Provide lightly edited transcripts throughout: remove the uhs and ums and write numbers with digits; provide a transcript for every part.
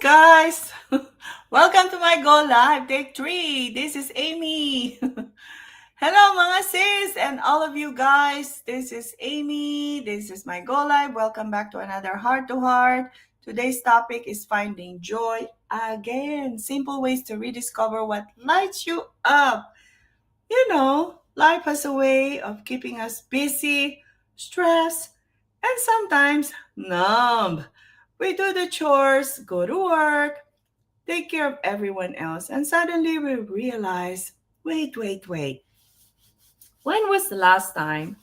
guys. Welcome to my Go Live Take 3. This is Amy. Hello mga sis and all of you guys. This is Amy. This is my Go Live. Welcome back to another Heart to Heart. Today's topic is finding joy again. Simple ways to rediscover what lights you up. Life has a way of keeping us busy, stressed, and sometimes numb. We do the chores, go to work, take care of everyone else, and suddenly we realize wait. When was the last time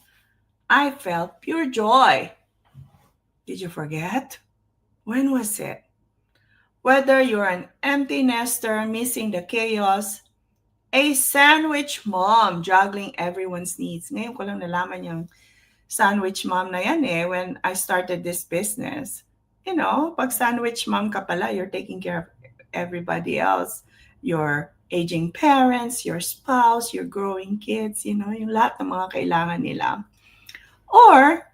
I felt pure joy? Did you forget? When was it? Whether you're an empty nester missing the chaos, a sandwich mom juggling everyone's needs. Ngayon ko lang nalaman yung sandwich mom na yan when I started this business. Pag sandwich mom ka pala, you're taking care of everybody else. Your aging parents, your spouse, your growing kids, yung lahat ng mga kailangan nila. Or,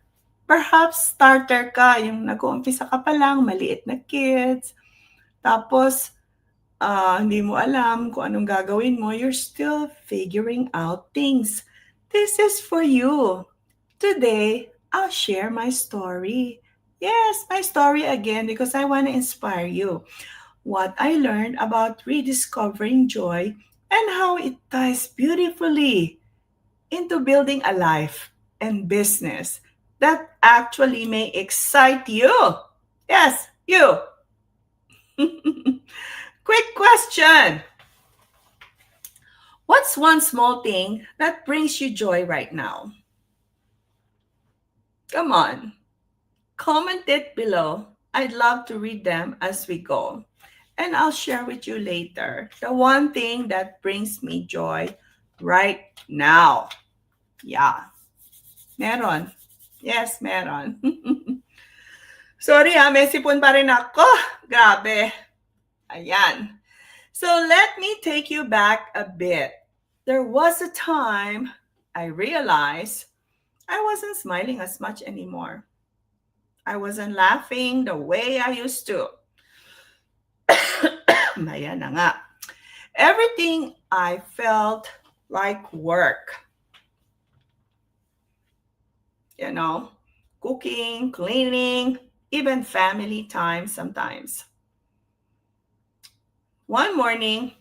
perhaps starter ka, yung nag-uumpisa ka pa lang, maliit na kids. Tapos, hindi mo alam kung anong gagawin mo. You're still figuring out things. This is for you. Today, I'll share my story. Yes, my story again because I want to inspire you. What I learned about rediscovering joy and how it ties beautifully into building a life and business that actually may excite you. Yes, you. Quick question. What's one small thing that brings you joy right now? Come on. Comment it below. I'd love to read them as we go. And I'll share with you later the one thing that brings me joy right now. Yeah. Meron. Yes, meron. Sorry may sipon pa rin ako. Grabe. Ayan. So let me take you back a bit. There was a time I realized I wasn't smiling as much anymore. I wasn't laughing the way I used to. Ayan na nga. Everything I felt like work. Cooking, cleaning, even family time sometimes. One morning,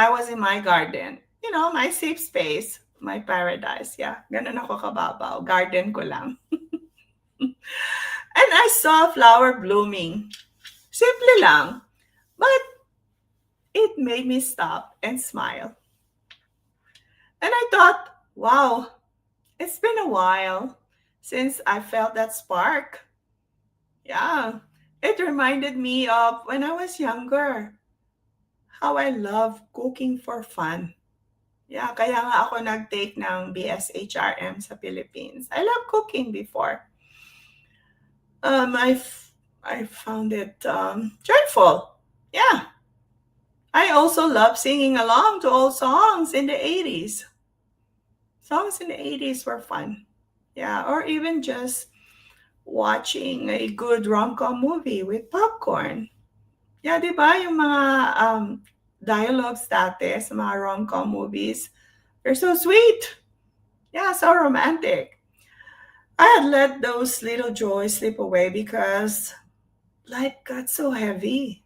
I was in my garden. My safe space, my paradise. Yeah, ganun ako kababaw. Garden ko lang. And I saw a flower blooming. Simple lang. But it made me stop and smile. And I thought, wow, it's been a while since I felt that spark. Yeah, it reminded me of when I was younger, how I love cooking for fun. Yeah, kaya nga ako nag-take ng BSHRM sa Philippines. I love cooking before. I found it joyful. Yeah. I also love singing along to old songs in the 80s. Songs in the 80s were fun. Yeah, or even just watching a good rom-com movie with popcorn. Yeah, di ba? Yung mga dialogues dati sa mga rom-com movies, they're so sweet. Yeah, so romantic. I had let those little joys slip away because life got so heavy.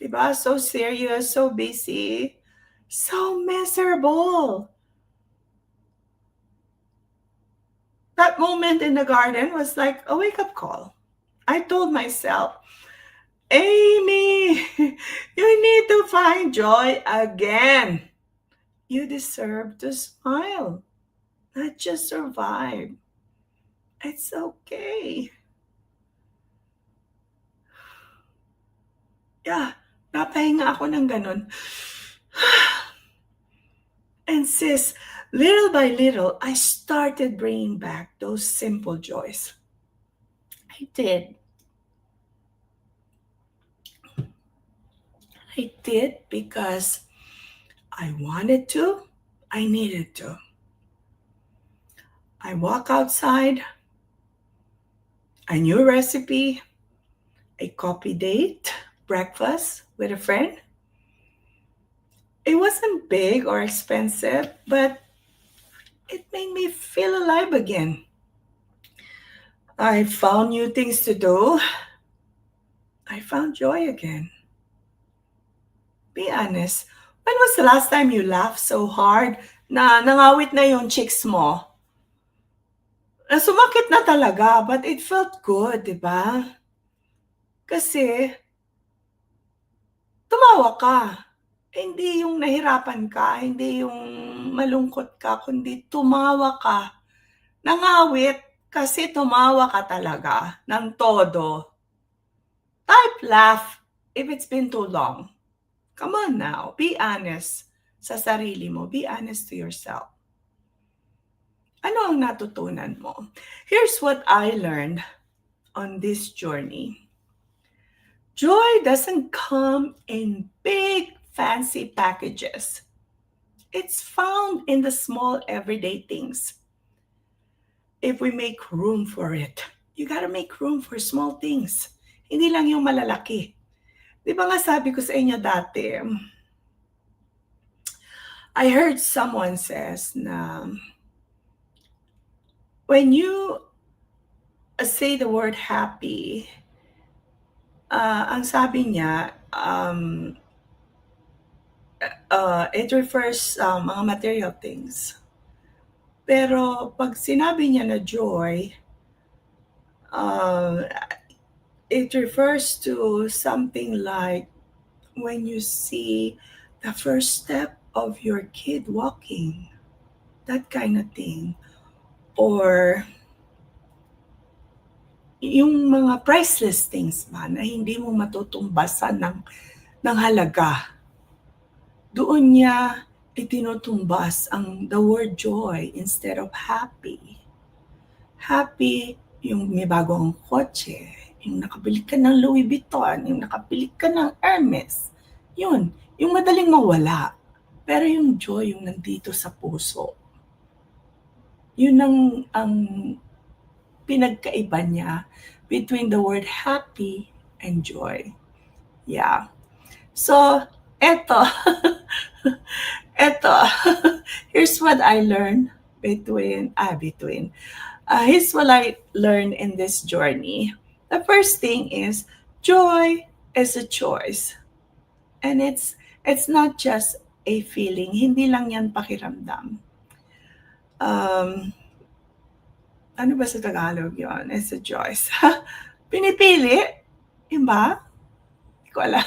Diba? So serious, so busy, so miserable. That moment in the garden was like a wake-up call. I told myself, Amy, you need to find joy again. You deserve to smile, not just survive. It's okay. Yeah, napahinga ako ng ganun. And sis, little by little, I started bringing back those simple joys. I did. I did because I wanted to, I needed to. I walk outside, a new recipe, a coffee date, breakfast with a friend. It wasn't big or expensive, but it made me feel alive again. I found new things to do. I found joy again. Be honest. When was the last time you laughed so hard na nangawit na yung cheeks mo? Sumakit na talaga, but it felt good, di ba? Kasi tumawa ka. Hindi yung nahirapan ka, hindi yung malungkot ka, kundi tumawa ka. Nangawit kasi tumawa ka talaga ng todo. Type laugh if it's been too long. Come on now, be honest sa sarili mo. Be honest to yourself. Ano ang natutunan mo? Here's what I learned on this journey. Joy doesn't come in big, fancy packages. It's found in the small, everyday things. If we make room for it, you gotta make room for small things. Hindi lang yung malalaki. Di ba nga sabi ko sa inyo dati, I heard someone says na when you say the word happy, ang sabi niya, it refers sa mga material things. Pero pag sinabi niya na joy, uh, it refers to something like when you see the first step of your kid walking, that kind of thing. Or yung mga priceless things ba na hindi mo matutumbasan ng halaga. Doon niya itinutumbas ang the word joy instead of happy. Happy yung may bagong kotse, yung nakabili ka ng Louis Vuitton, yung nakabili ka ng Hermes. Yun, yung madaling mawala. Pero yung joy, yung nandito sa puso. Yun ang pinagkaiba niya between the word happy and joy. Yeah. So, eto. Eto. Here's what I learned here's what I learned in this journey. The first thing is joy is a choice. And it's not just a feeling. Hindi lang yan pakiramdam. Ano ba sa Tagalog yon? It's a choice. Pinipili? Yun ba? Hindi ko alam.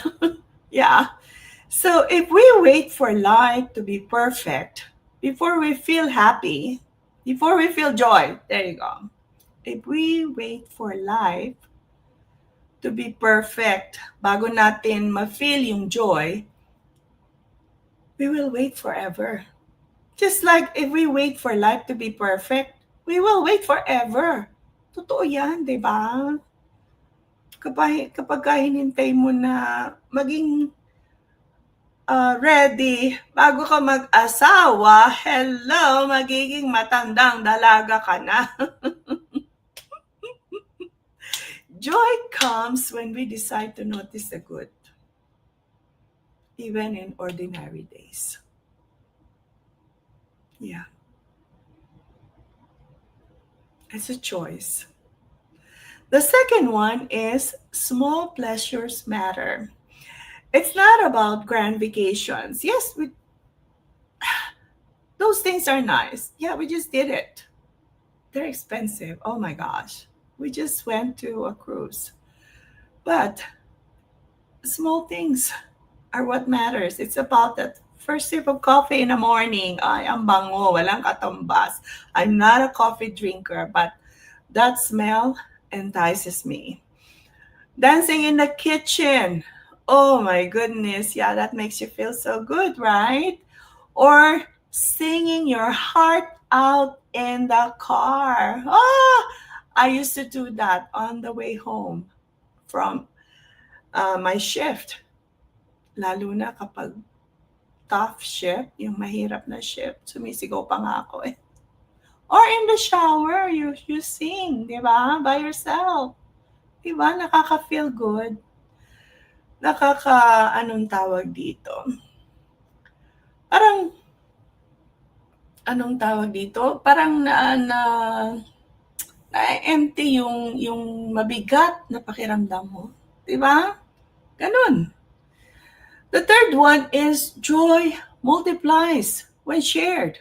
Yeah. So if we wait for life to be perfect, before we feel happy, before we feel joy, there you go. If we wait for life to be perfect, bago natin ma-feel yung joy, we will wait forever. Just like if we wait for life to be perfect, we will wait forever. Totoo yan, di ba? Kapag hinintay mo na maging ready bago ka mag-asawa, hello, magiging matandang dalaga ka na. Joy comes when we decide to notice the good, even in ordinary days. Yeah. It's a choice. The second one is small pleasures matter. It's not about grand vacations. Yes, those things are nice. Yeah, we just did it. They're expensive. Oh my gosh. We just went to a cruise. But small things are what matters. It's about that first sip of coffee in the morning. Ay, ang bango, walang katumbas. I'm not a coffee drinker, but that smell entices me. Dancing in the kitchen. Oh my goodness. Yeah, that makes you feel so good, right? Or singing your heart out in the car. Oh, I used to do that on the way home from my shift. Lalo na kapag tough shift, yung mahirap na shift, sumisigaw pa nga ako eh. Or in the shower, you sing, di ba? By yourself. Di ba? Nakaka-feel good. anong tawag dito? Parang, anong tawag dito? Parang na-empty yung mabigat na pakiramdam mo. Diba? Ganun. The third one is joy multiplies when shared.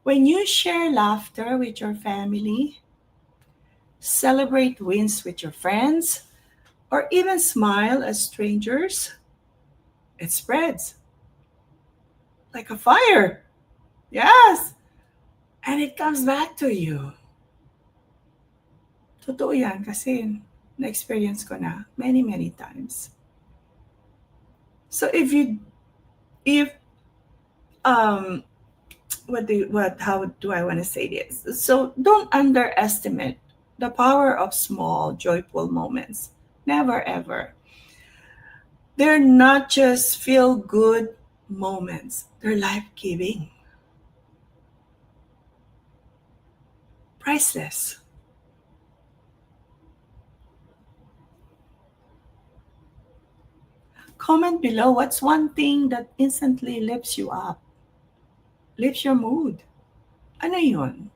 When you share laughter with your family, celebrate wins with your friends, or even smile at strangers, it spreads like a fire. Yes. And it comes back to you. Totoo yan kasi na-experience ko na many, many times. So if um how do I want to say this? So don't underestimate the power of small joyful moments. Never ever. They're not just feel good moments. They're life-giving. Priceless. Comment below what's one thing that instantly lifts you up, lifts your mood. Ano yun?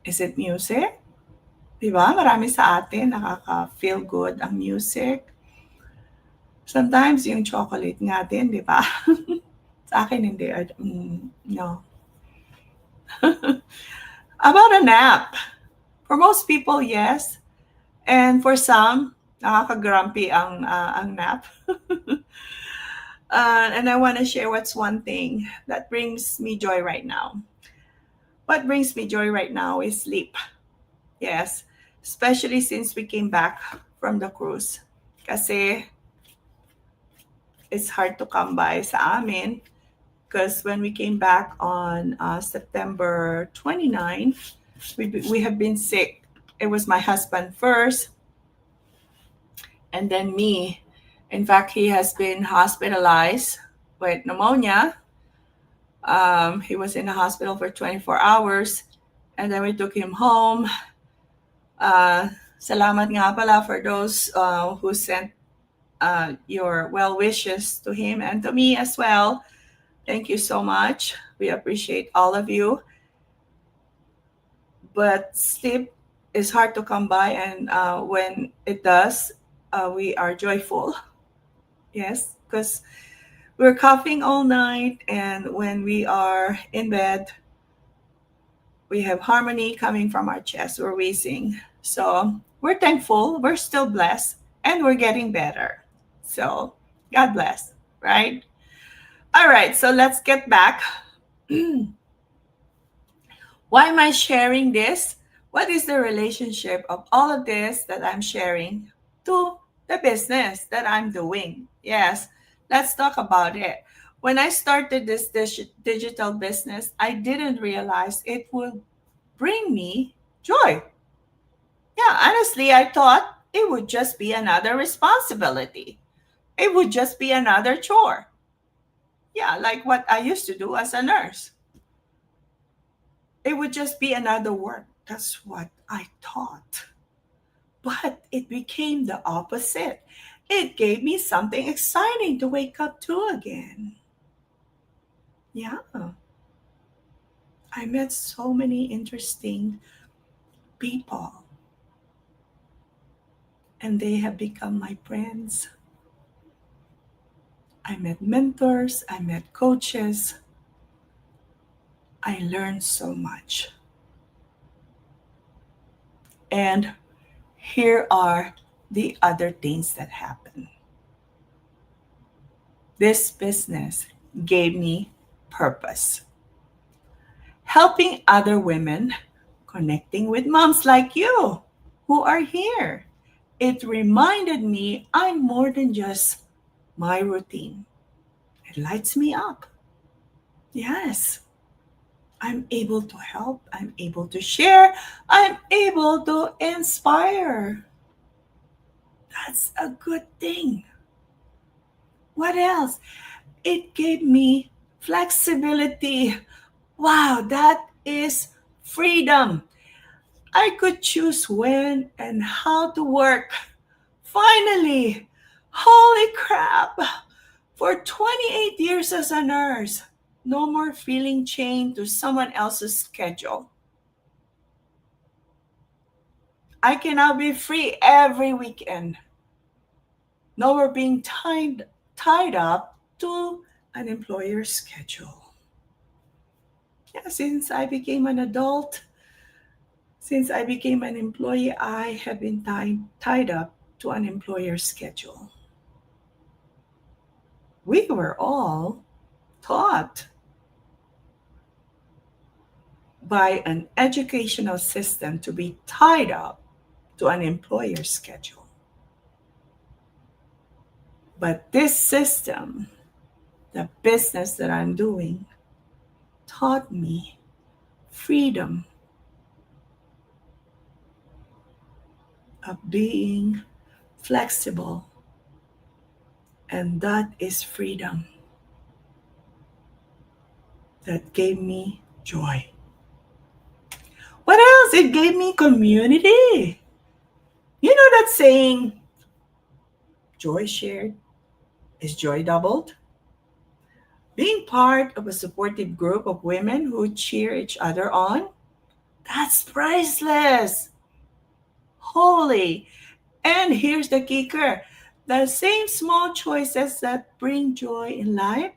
Is it music? Diba? Marami sa atin nakaka-feel good ang music. Sometimes yung chocolate nga din, di ba? Sa akin hindi. No. About a nap. For most people, yes. And for some, nakaka-grumpy ang nap. And I want to share what's one thing that brings me joy right now. What brings me joy right now is sleep. Yes, especially since we came back from the cruise. Kasi it's hard to come by sa amin because when we came back on September 29th, we have been sick. It was my husband first, and then me. In fact, he has been hospitalized with pneumonia. He was in the hospital for 24 hours, and then we took him home. Salamat nga pala for those who sent your well wishes to him and to me as well. Thank you so much. We appreciate all of you. But sleep is hard to come by, and when it does, we are joyful. Yes, because we're coughing all night, and when we are in bed, we have harmony coming from our chest. We're wheezing. So we're thankful. We're still blessed, and we're getting better. So God bless, right? All right, so let's get back. Why am I sharing this? What is the relationship of all of this that I'm sharing to the business that I'm doing? Yes, let's talk about it. When I started this digital business, I didn't realize it would bring me joy. Yeah, honestly, I thought it would just be another responsibility. It would just be another chore. Yeah, like what I used to do as a nurse. It would just be another work. That's what I thought. But it became the opposite. It gave me something exciting to wake up to again. Yeah. I met so many interesting people, and they have become my friends. I met mentors, I met coaches. I learned so much. And here are the other things that happened. This business gave me purpose. Helping other women, connecting with moms like you who are here. It reminded me I'm more than just my routine. It lights me up. Yes, I'm able to help, I'm able to share, I'm able to inspire. That's a good thing. What else? It gave me flexibility. Wow, that is freedom. I could choose when and how to work. Finally, Holy crap! For 28 years as a nurse, no more feeling chained to someone else's schedule. I can now be free every weekend. No more being tied up to an employer's schedule. Yeah, since I became an employee, I have been tied up to an employer's schedule. We were all taught by an educational system to be tied up to an employer's schedule. But this system, the business that I'm doing, taught me freedom of being flexible, and that is freedom that gave me joy. What else? It gave me community. You know that saying, joy shared is joy doubled? Being part of a supportive group of women who cheer each other on, that's priceless. Holy. And here's the kicker, the same small choices that bring joy in life,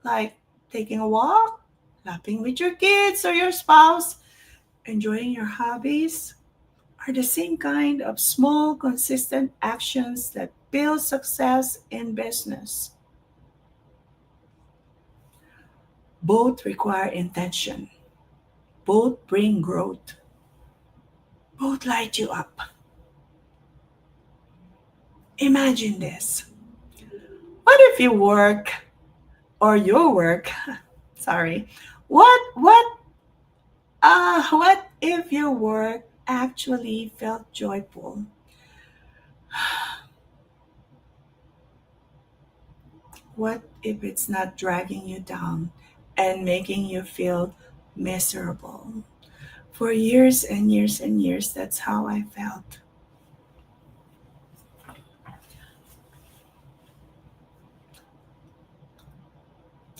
like taking a walk, laughing with your kids or your spouse, enjoying your hobbies, are the same kind of small, consistent actions that build success in business. Both require intention, both bring growth, both light you up. Imagine this. What if you work or your work, sorry, what if your work actually felt joyful? What if it's not dragging you down and making you feel miserable? For years and years and years, that's how I felt.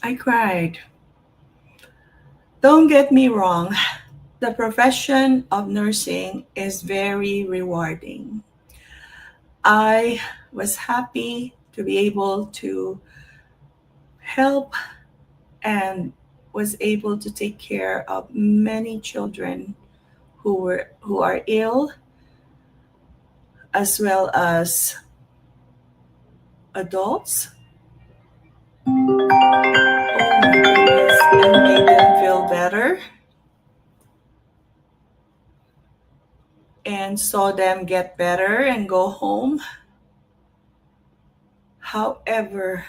I cried. Don't get me wrong, the profession of nursing is very rewarding. I was happy to be able to help and was able to take care of many children who are ill, as well as adults. Oh my goodness, and made them feel better and saw them get better and go home. However,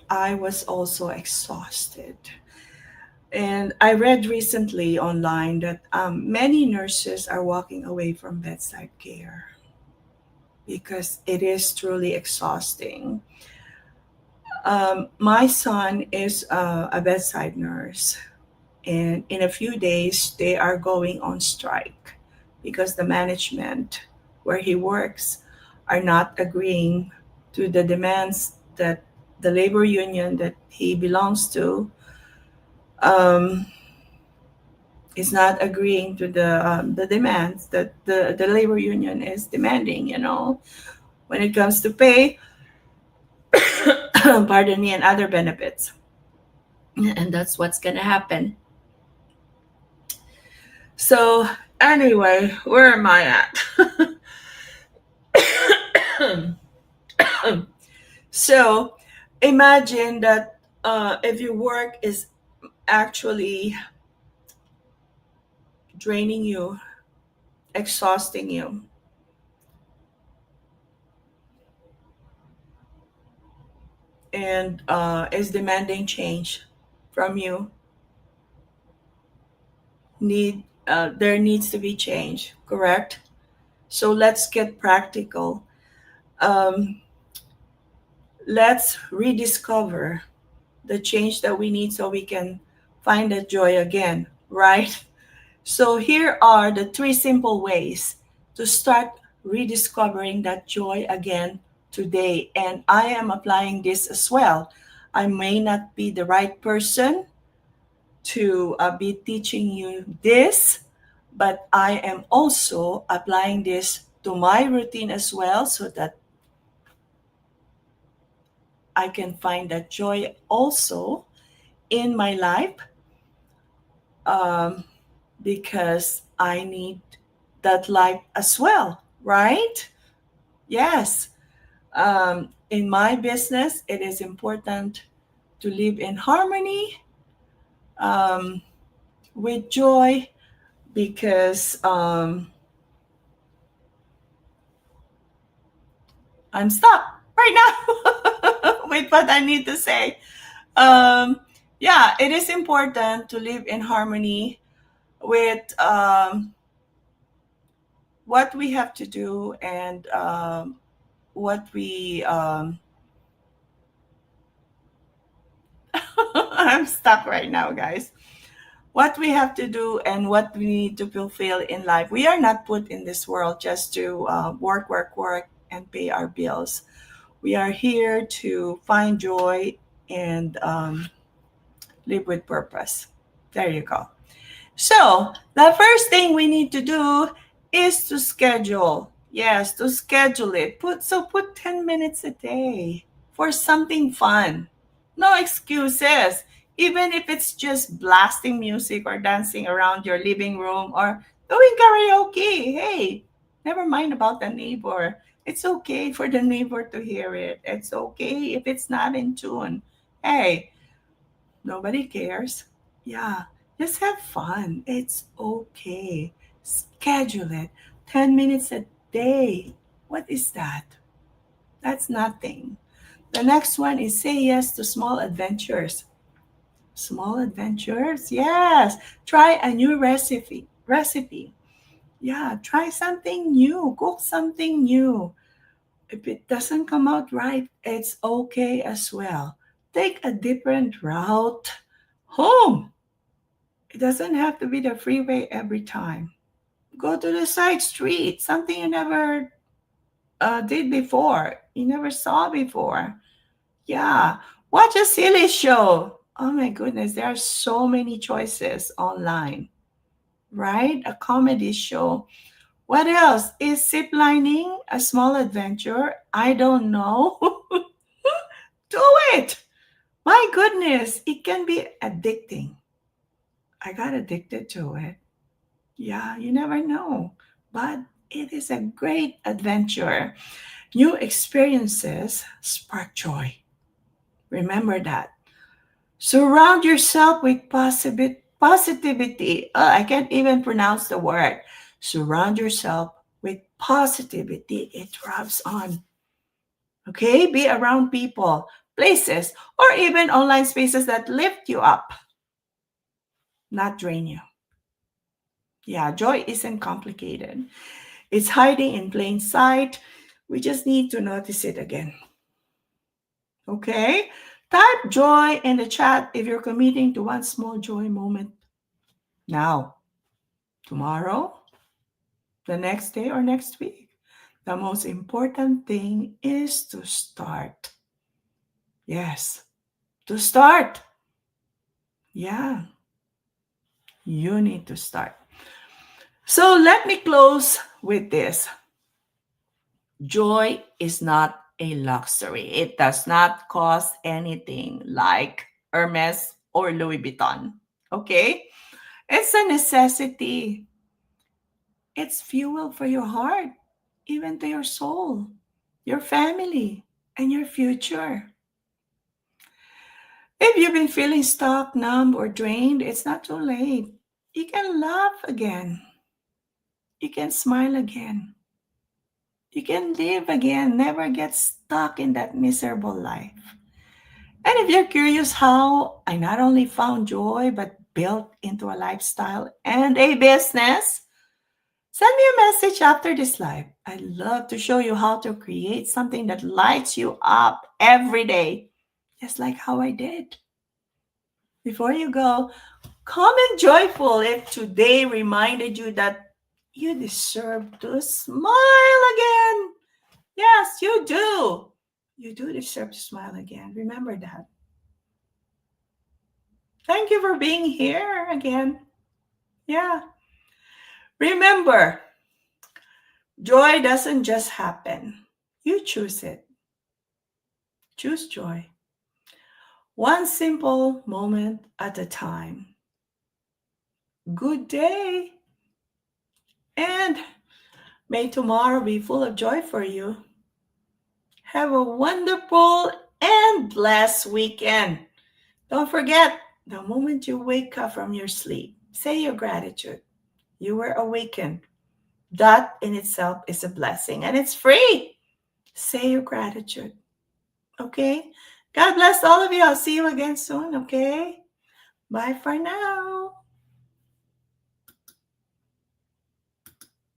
I was also exhausted. And I read recently online that many nurses are walking away from bedside care because it is truly exhausting. My son is a bedside nurse, and in a few days, they are going on strike because the management where he works are not agreeing to the demands that the labor union that he belongs to um, is not agreeing to the demands that the labor union is demanding, when it comes to pay, pardon me, and other benefits. And that's what's going to happen. So, anyway, where am I at? So, imagine that if your work is actually draining you, exhausting you, and is demanding change from you, there needs to be change, correct? So let's get practical. Um, let's rediscover the change that we need so we can find that joy again, right? So here are the three simple ways to start rediscovering that joy again today. And I am applying this as well. I may not be the right person to be teaching you this, but I am also applying this to my routine as well so that I can find that joy also in my life, um, because I need that life as well, right? Yes. In my business, it is important to live in harmony, um, with joy, because I'm stuck right now with what I need to say. Um, yeah, it is important to live in harmony with what we have to do, and what we I'm stuck right now, guys. What we have to do and what we need to fulfill in life. We are not put in this world just to work, work, work, and pay our bills. We are here to find joy and live with purpose. There you go. So, the first thing we need to do is to schedule. Yes, to schedule it. Put 10 minutes a day for something fun. No excuses. Even if it's just blasting music or dancing around your living room or doing karaoke. Hey, never mind about the neighbor. It's okay for the neighbor to hear it. It's okay if it's not in tune. Hey, nobody cares. Yeah, just have fun. It's okay. Schedule it. 10 minutes a day. What is that? That's nothing. The next one is say yes to small adventures. Small adventures? Yes. Try a new recipe. Yeah, try something new. Cook something new. If it doesn't come out right, it's okay as well. Take a different route home. It doesn't have to be the freeway every time. Go to the side street, something you never did before, you never saw before. Yeah, watch a silly show. Oh my goodness, there are so many choices online, right? A comedy show. What else? Is ziplining a small adventure? I don't know. Do it. My goodness, it can be addicting. I got addicted to it. Yeah, you never know. But it is a great adventure. New experiences spark joy. Remember that. Surround yourself with positivity. I can't even pronounce the word. Surround yourself with positivity. It rubs on. Okay? Be around people, places, or even online spaces that lift you up, not drain you. Yeah, joy isn't complicated. It's hiding in plain sight. We just need to notice it again. Okay? Type joy in the chat if you're committing to one small joy moment now, tomorrow, the next day, or next week. The most important thing is to start. Yes, to start. Yeah, you need to start. So let me close with this. Joy is not a luxury. It does not cost anything like Hermes or Louis Vuitton. Okay? It's a necessity. It's fuel for your heart, even to your soul, your family, and your future. If you've been feeling stuck, numb, or drained, it's not too late. You can laugh again. You can smile again. You can live again. Never get stuck in that miserable life. And if you're curious how I not only found joy, but built into a lifestyle and a business, send me a message after this live. I'd love to show you how to create something that lights you up every day, just like how I did. Before you go, comment joyful if today reminded you that You deserve to smile again. Yes, you do. You do deserve to smile again. Remember that. Thank you for being here again. Yeah. Remember, joy doesn't just happen. You choose it. Choose joy. One simple moment at a time. Good day. And may tomorrow be full of joy for you. Have a wonderful and blessed weekend. Don't forget, the moment you wake up from your sleep, say your gratitude. You were awakened. That in itself is a blessing and it's free. Say your gratitude. Okay? God bless all of you. I'll see you again soon. Okay? Bye for now.